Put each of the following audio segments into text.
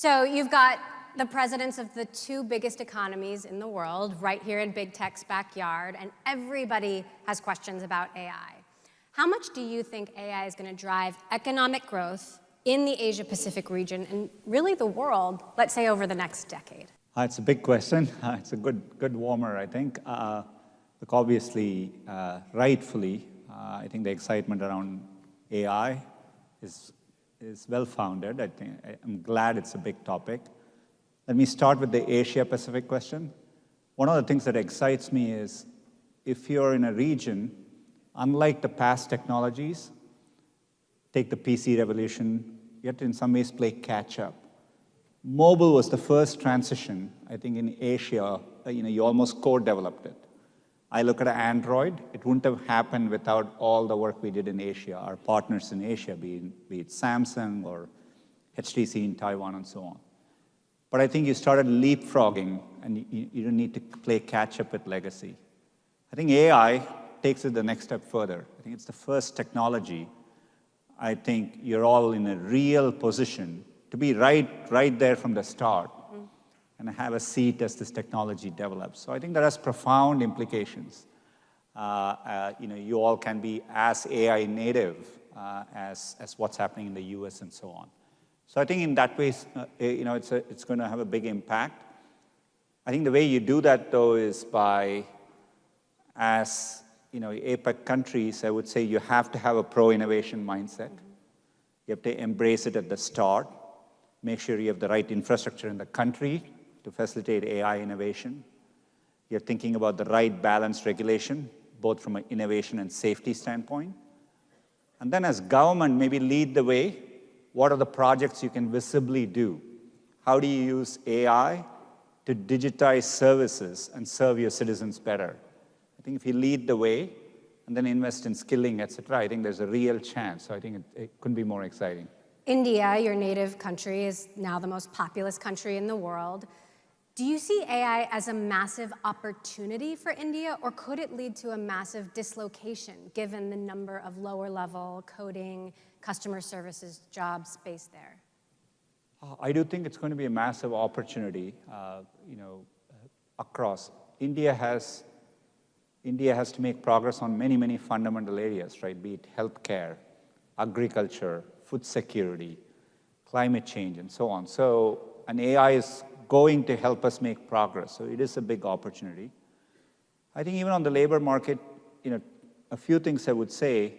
So you've got the presidents of the two biggest economies in the world right here in big tech's backyard, and everybody has questions about AI. How much do you think AI is going to drive economic growth in the Asia-Pacific region and really the world, let's say, over the next decade? It's a big question. It's a good warmer, I think. Look, obviously, rightfully, I think the excitement around AI is well-founded. I'm glad it's a big topic. Let me start with the Asia-Pacific question. One of the things that excites me is if you're in a region, unlike the past technologies, take the PC revolution, you have to in some ways play catch-up. Mobile was the first transition, I think, in Asia. You almost co-developed it. I look at Android, it wouldn't have happened without all the work we did in Asia, our partners in Asia, be it Samsung or HTC in Taiwan and so on. But I think you started leapfrogging, and you don't need to play catch-up with legacy. I think AI takes it the next step further. I think it's the first technology. I think you're all in a real position to be right there from the start and have a seat as this technology develops. So I think that has profound implications. You all can be as AI native as what's happening in the US and so on. So I think in that way, it's going to have a big impact. I think the way you do that, though, is by, as APEC countries, I would say you have to have a pro-innovation mindset. You have to embrace it at the start. Make sure you have the right infrastructure in the country to facilitate AI innovation. You're thinking about the right balanced regulation, both from an innovation and safety standpoint. And then as government, maybe lead the way. What are the projects you can visibly do? How do you use AI to digitize services and serve your citizens better? I think if you lead the way and then invest in skilling, et cetera, I think there's a real chance. So I think it couldn't be more exciting. India, your native country, is now the most populous country in the world. Do you see AI as a massive opportunity for India, or could it lead to a massive dislocation, given the number of lower-level coding, customer services jobs based there? I do think it's going to be a massive opportunity, across. India has to make progress on many, many fundamental areas, right? Be it healthcare, agriculture, food security, climate change, and so on. So an AI is going to help us make progress. So it is a big opportunity. I think even on the labor market, a few things I would say.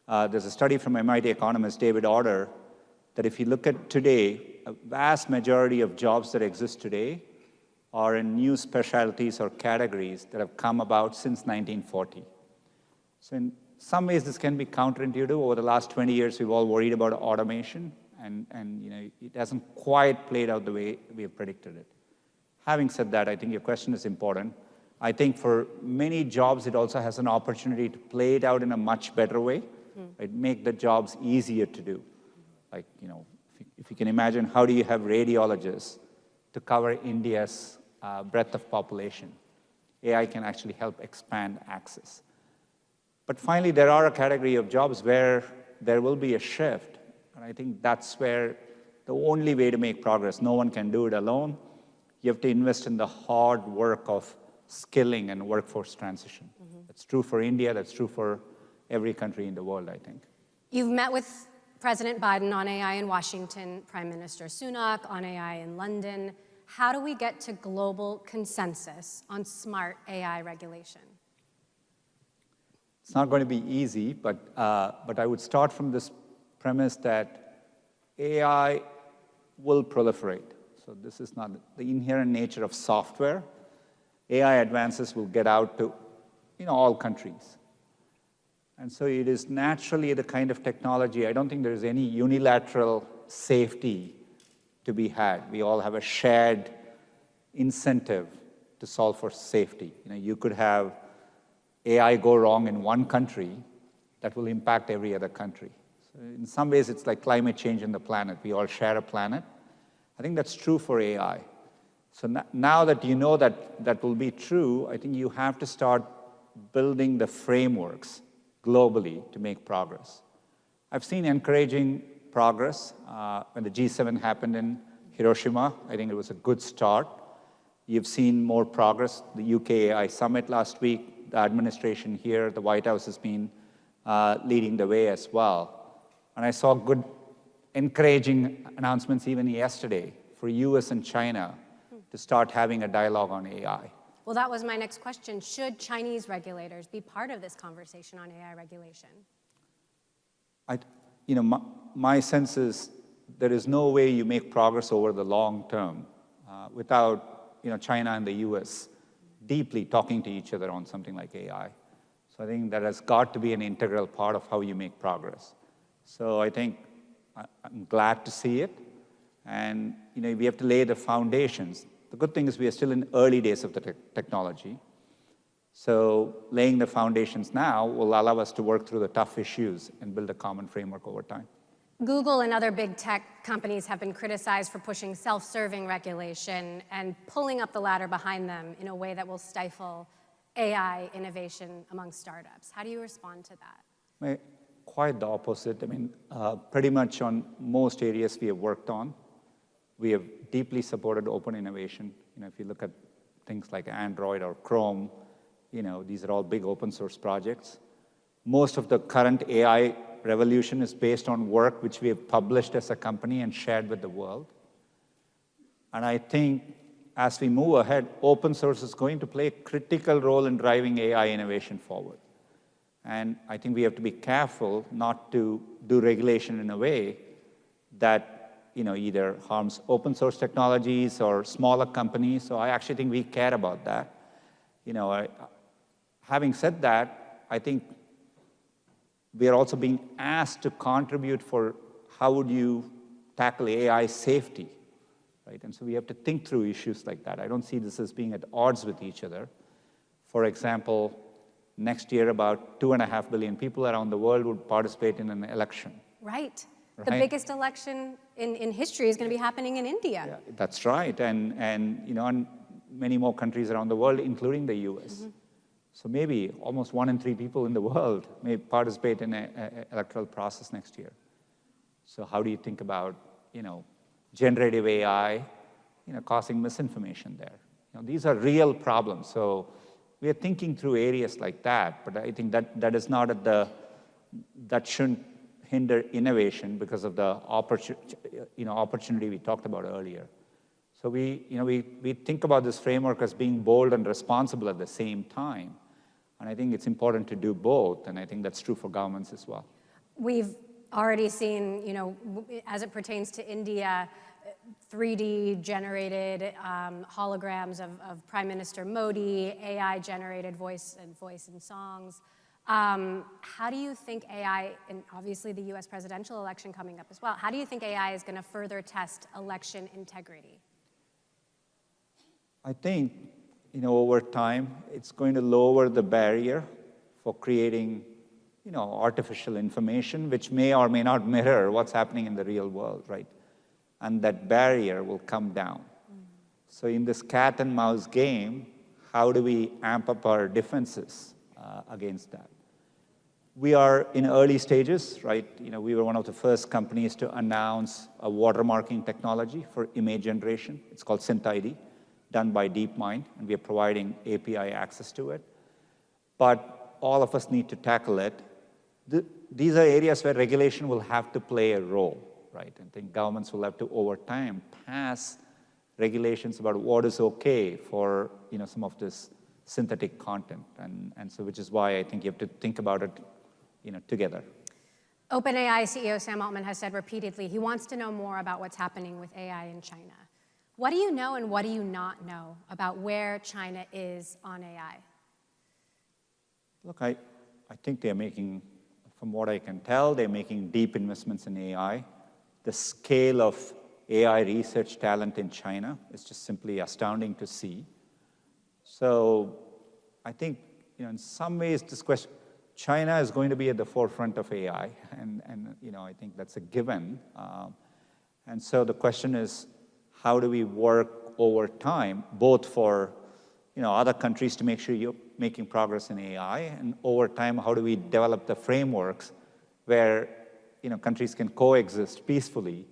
There's a study from MIT economist David Order that if you look at today, a vast majority of jobs that exist today are in new specialties or categories that have come about since 1940. So in some ways, this can be counterintuitive. Over the last 20 years, we've all worried about automation, and it hasn't quite played out the way we have predicted it. Having said that, I think your question is important. I think for many jobs, it also has an opportunity to play it out in a much better way, right? Make the jobs easier to do. Like, if you can imagine, how do you have radiologists to cover India's breadth of population? AI can actually help expand access. But finally, there are a category of jobs where there will be a shift. And I think that's where the only way to make progress, no one can do it alone. You have to invest in the hard work of skilling and workforce transition. That's true for India. That's true for every country in the world, I think. You've met with President Biden on AI in Washington, Prime Minister Sunak on AI in London. How do we get to global consensus on smart AI regulation? It's not going to be easy, but I would start from this premise that AI will proliferate. So this is not the inherent nature of software. AI advances will get out to all countries. And so it is naturally the kind of technology, I don't think there's any unilateral safety to be had. We all have a shared incentive to solve for safety. You could have AI go wrong in one country that will impact every other country. So in some ways, it's like climate change in the planet. We all share a planet. I think that's true for AI. So now that you know that will be true, I think you have to start building the frameworks globally to make progress. I've seen encouraging progress when the G7 happened in Hiroshima. I think it was a good start. You've seen more progress. The UK AI Summit last week, the administration here, the White House has been leading the way as well. And I saw good, encouraging announcements even yesterday for US and China to start having a dialogue on AI. Well, that was my next question. Should Chinese regulators be part of this conversation on AI regulation? My sense is there is no way you make progress over the long term without China and the US deeply talking to each other on something like AI. So I think that has got to be an integral part of how you make progress. So I think I'm glad to see it. And we have to lay the foundations. The good thing is we are still in early days of the technology. So laying the foundations now will allow us to work through the tough issues and build a common framework over time. Google and other big tech companies have been criticized for pushing self-serving regulation and pulling up the ladder behind them in a way that will stifle AI innovation among startups. How do you respond to that? Quite the opposite. I mean, pretty much on most areas we have worked on, we have deeply supported open innovation. If you look at things like Android or Chrome, these are all big open source projects. Most of the current AI revolution is based on work which we have published as a company and shared with the world. And I think as we move ahead, open source is going to play a critical role in driving AI innovation forward. And I think we have to be careful not to do regulation in a way that either harms open source technologies or smaller companies. So I actually think we care about that. Having said that, I think we are also being asked to contribute for how would you tackle AI safety, right? And so we have to think through issues like that. I don't see this as being at odds with each other. For example, next year about 2.5 billion people around the world would participate in an election. Right. The biggest election in history is going to be happening in India. Yeah, that's right. And many more countries around the world, including the US. Mm-hmm. So maybe almost 1 in 3 people in the world may participate in an electoral process next year. So how do you think about, generative AI, causing misinformation there? These are real problems. So we are thinking through areas like that, but I think that is not that shouldn't hinder innovation because of the opportunity we talked about earlier. So we think about this framework as being bold and responsible at the same time. And I think it's important to do both, and I think that's true for governments as well. We've already seen, as it pertains to India, 3D generated holograms of Prime Minister Modi, AI generated voice and songs. How do you think AI, and obviously the US presidential election coming up as well, how do you think AI is going to further test election integrity? I think, over time, it's going to lower the barrier for creating, artificial information, which may or may not mirror what's happening in the real world, right? And that barrier will come down. So in this cat and mouse game, how do we amp up our defenses against that? We are in early stages, right? We were one of the first companies to announce a watermarking technology for image generation. It's called SynthID, done by DeepMind, and we are providing API access to it. But all of us need to tackle it. These are areas where regulation will have to play a role, right? I think governments will have to, over time, pass regulations about what is okay for some of this synthetic content, and so which is why I think you have to think about it together. OpenAI CEO Sam Altman has said repeatedly he wants to know more about what's happening with AI in China. What do you know and what do you not know about where China is on AI? Look, I think they're making, from what I can tell, they're making deep investments in AI. The scale of AI research talent in China is just simply astounding to see. So I think, in some ways, this question, China is going to be at the forefront of AI, and I think that's a given. And so the question is, how do we work over time, both for other countries to make sure you're making progress in AI, and over time, how do we develop the frameworks where countries can coexist peacefully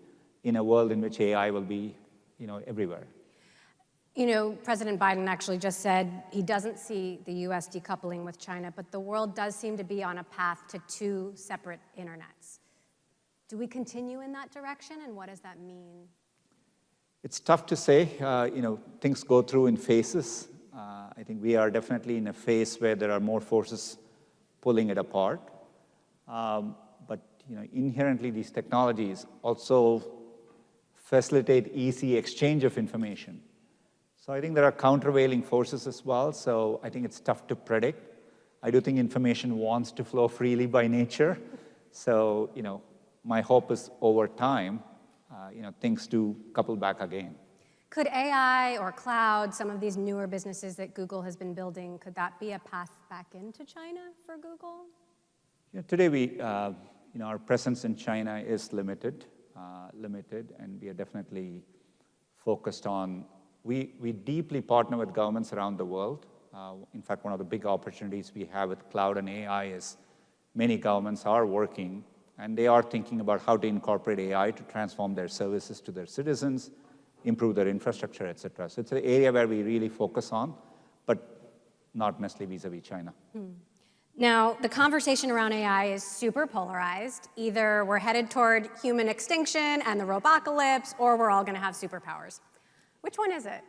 in a world in which AI will be everywhere. President Biden actually just said he doesn't see the US decoupling with China, but the world does seem to be on a path to two separate internets. Do we continue in that direction, and what does that mean? It's tough to say. Things go through in phases. I think we are definitely in a phase where there are more forces pulling it apart. But inherently, these technologies also facilitate easy exchange of information. So I think there are countervailing forces as well, so I think it's tough to predict. I do think information wants to flow freely by nature. So, my hope is over time, things do couple back again. Could AI or cloud, some of these newer businesses that Google has been building, could that be a path back into China for Google? Today, our presence in China is limited, and we are definitely focused on. We deeply partner with governments around the world. In fact, one of the big opportunities we have with cloud and AI is many governments are working, and they are thinking about how to incorporate AI to transform their services to their citizens, improve their infrastructure, et cetera. So it's an area where we really focus on, but not necessarily vis-a-vis China. Now, the conversation around AI is super polarized. Either we're headed toward human extinction and the robocalypse, or we're all going to have superpowers. Which one is it?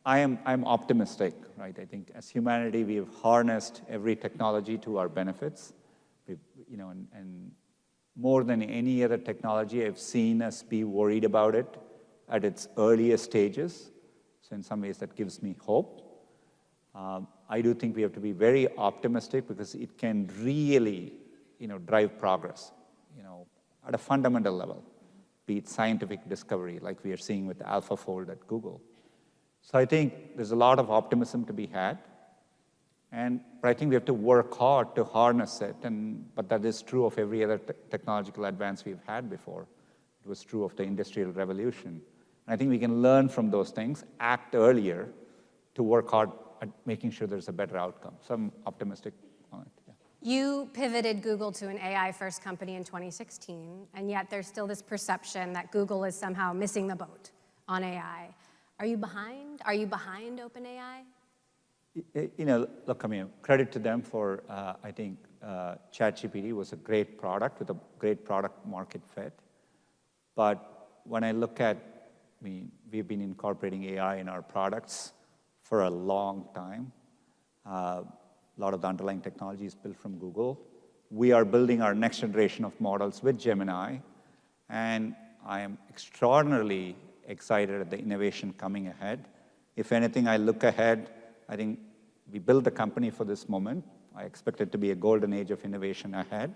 I'm optimistic, right? I think as humanity, we have harnessed every technology to our benefits. And more than any other technology, I've seen us be worried about it at its earliest stages. So in some ways, that gives me hope. I do think we have to be very optimistic because it can really, drive progress, at a fundamental level, be it scientific discovery, like we are seeing with AlphaFold at Google. So I think there's a lot of optimism to be had. But I think we have to work hard to harness it. But that is true of every other technological advance we've had before. It was true of the Industrial Revolution. And I think we can learn from those things, act earlier, to work hard at making sure there's a better outcome. So I'm optimistic on it. Yeah. You pivoted Google to an AI-first company in 2016, and yet there's still this perception that Google is somehow missing the boat on AI. Are you behind? Are you behind OpenAI? Look, credit to them for, I think, ChatGPT was a great product with a great product market fit. But when I look at, we've been incorporating AI in our products for a long time. A lot of the underlying technology is built from Google. We are building our next generation of models with Gemini, and I am extraordinarily excited at the innovation coming ahead. If anything, I look ahead, I think we built the company for this moment. I expect it to be a golden age of innovation ahead,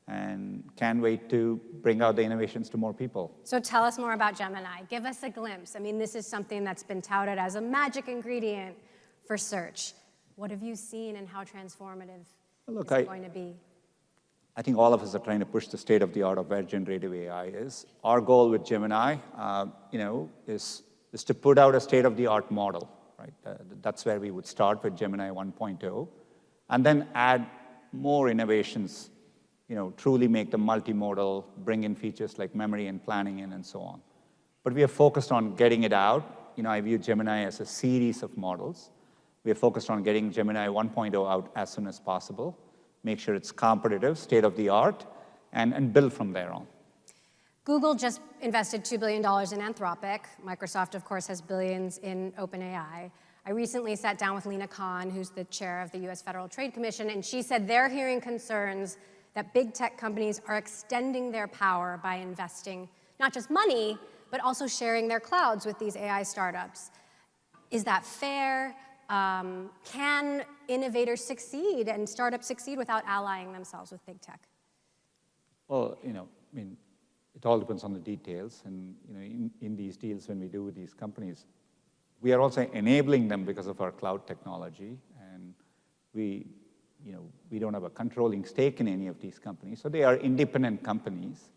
and can't wait to bring out the innovations to more people. So tell us more about Gemini. Give us a glimpse. This is something that's been touted as a magic ingredient for search. What have you seen, and how transformative is it going to be? I think all of us are trying to push the state of the art of where generative AI is. Our goal with Gemini, is to put out a state of the art model, right? That's where we would start with Gemini 1.0, and then add more innovations, truly make them multimodal, bring in features like memory and planning in, and so on. But we are focused on getting it out. I view Gemini as a series of models. We are focused on getting Gemini 1.0 out as soon as possible, make sure it's competitive, state-of-the-art, and build from there on. Google just invested $2 billion in Anthropic. Microsoft, of course, has billions in OpenAI. I recently sat down with Lina Khan, who's the chair of the US Federal Trade Commission, and she said they're hearing concerns that big tech companies are extending their power by investing not just money, but also sharing their clouds with these AI startups. Is that fair? Can innovators succeed and startups succeed without allying themselves with big tech? Well, it all depends on the details. And in these deals, when we do with these companies, we are also enabling them because of our cloud technology. And we don't have a controlling stake in any of these companies. So they are independent companies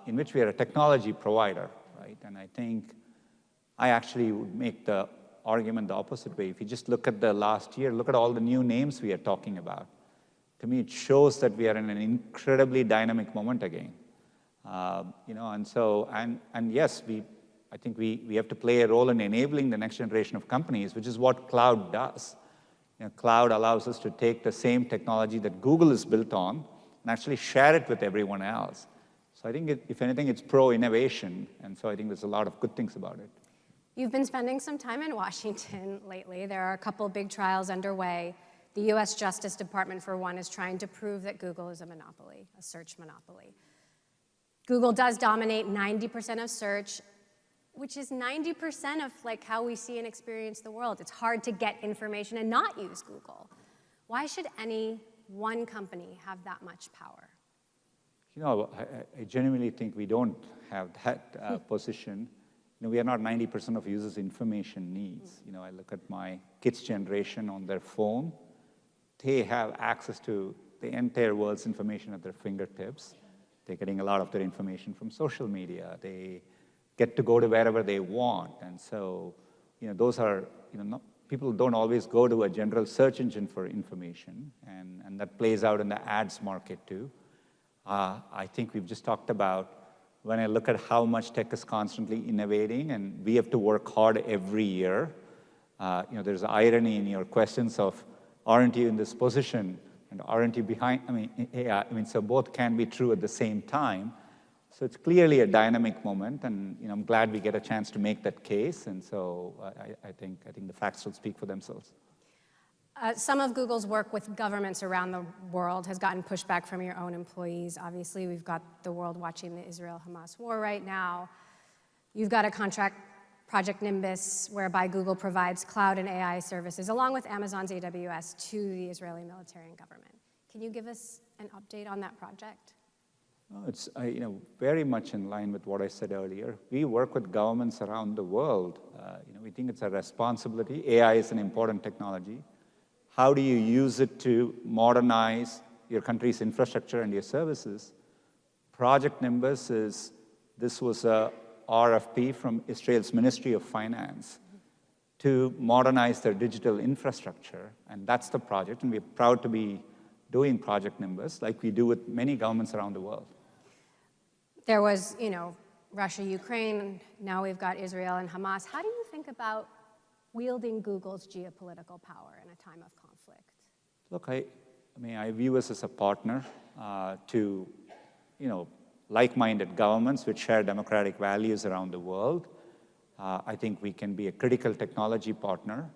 in which we are a technology provider, right? And I think I actually would make the argument the opposite way. If you just look at the last year, look at all the new names we are talking about. To me, it shows that we are in an incredibly dynamic moment again. And yes, I think we have to play a role in enabling the next generation of companies, which is what cloud does. Cloud allows us to take the same technology that Google is built on and actually share it with everyone else. So I think, if anything, it's pro-innovation, and so I think there's a lot of good things about it. You've been spending some time in Washington lately. There are a couple big trials underway. The US Justice Department, for one, is trying to prove that Google is a monopoly, a search monopoly. Google does dominate 90% of search, which is 90% of how we see and experience the world. It's hard to get information and not use Google. Why should any one company have that much power? I genuinely think we don't have that position. We are not 90% of users' information needs. I look at my kids' generation on their phone. They have access to the entire world's information at their fingertips. They're getting a lot of their information from social media. They get to go to wherever they want. And so, those are, people don't always go to a general search engine for information, and that plays out in the ads market too. I think we've just talked about, when I look at how much tech is constantly innovating, and we have to work hard every year, there's irony in your questions of, aren't you in this position, and aren't you behind? So both can be true at the same time. So it's clearly a dynamic moment, and I'm glad we get a chance to make that case. And so I think the facts will speak for themselves. Some of Google's work with governments around the world has gotten pushback from your own employees. Obviously, we've got the world watching the Israel-Hamas war right now. You've got a contract, Project Nimbus, whereby Google provides cloud and AI services, along with Amazon's AWS, to the Israeli military and government. Can you give us an update on that project? It's very much in line with what I said earlier. We work with governments around the world. We think it's a responsibility. AI is an important technology. How do you use it to modernize your country's infrastructure and your services? Project Nimbus this was a RFP from Israel's Ministry of Finance to modernize their digital infrastructure, and that's the project, and we're proud to be doing Project Nimbus like we do with many governments around the world. There was, Russia, Ukraine, now we've got Israel and Hamas. How do you think about wielding Google's geopolitical power in a time of conflict? Look, I view us as a partner to, like-minded governments which share democratic values around the world. I think we can be a critical technology partner.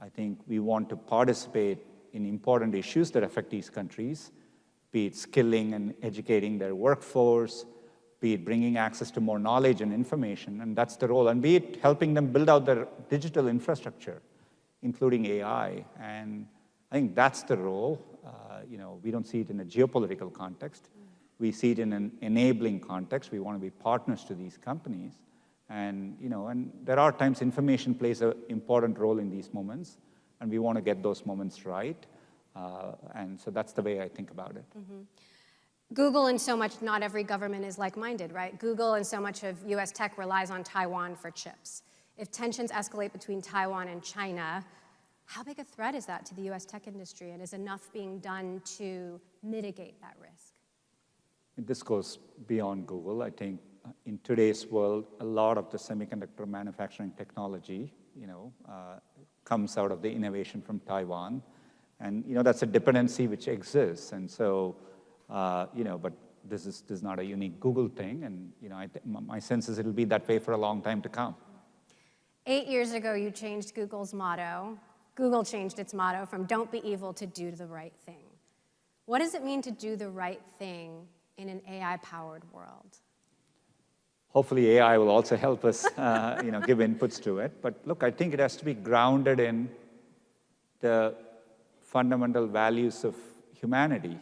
I think we want to participate in important issues that affect these countries, be it skilling and educating their workforce, be it bringing access to more knowledge and information, and that's the role, and be it helping them build out their digital infrastructure, including AI. And I think that's the role. We don't see it in a geopolitical context. We see it in an enabling context. We want to be partners to these companies. And, and there are times information plays an important role in these moments, and we want to get those moments right. And so that's the way I think about it. Mm-hmm. Google, and so much, not every government is like-minded, right? Google and so much of US tech relies on Taiwan for chips. If tensions escalate between Taiwan and China, how big a threat is that to the US tech industry? And is enough being done to mitigate that risk? This goes beyond Google. I think in today's world, a lot of the semiconductor manufacturing technology, comes out of the innovation from Taiwan. And, that's a dependency which exists. And so, but this is not a unique Google thing. And, my sense is it'll be that way for a long time to come. 8 years ago, you changed Google's motto. Google changed its motto from "Don't be evil" to "Do the right thing." What does it mean to do the right thing in an AI-powered world? Hopefully AI will also help us, give inputs to it. But look, I think it has to be grounded in the fundamental values of humanity,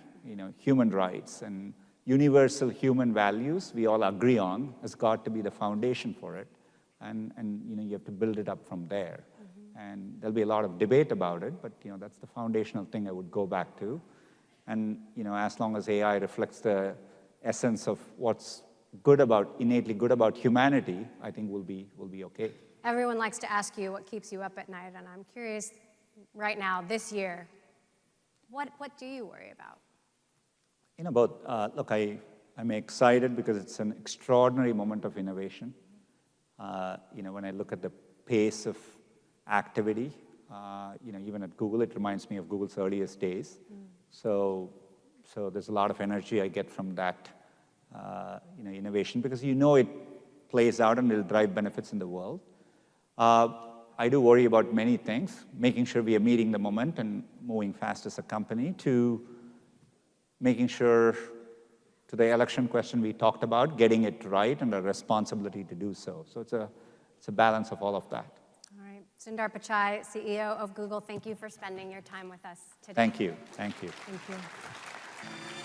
human rights and universal human values we all agree on has got to be the foundation for it. And you have to build it up from there. Mm-hmm. And there'll be a lot of debate about it, but that's the foundational thing I would go back to. And as long as AI reflects the essence of what's innately good about humanity, I think we'll be okay. Everyone likes to ask you what keeps you up at night, and I'm curious, right now, this year, what do you worry about? Look, I I'm excited because it's an extraordinary moment of innovation. When I look at the pace of activity, even at Google, it reminds me of Google's earliest days. So there's a lot of energy I get from that, innovation, because it plays out and will drive benefits in the world. I do worry about many things, making sure we are meeting the moment and moving fast as a company, to making sure, to the election question we talked about, getting it right and a responsibility to do so. So it's a balance of all of that. All right. Sundar Pichai, CEO of Google, thank you for spending your time with us today. Thank you. Thank you. Thank you.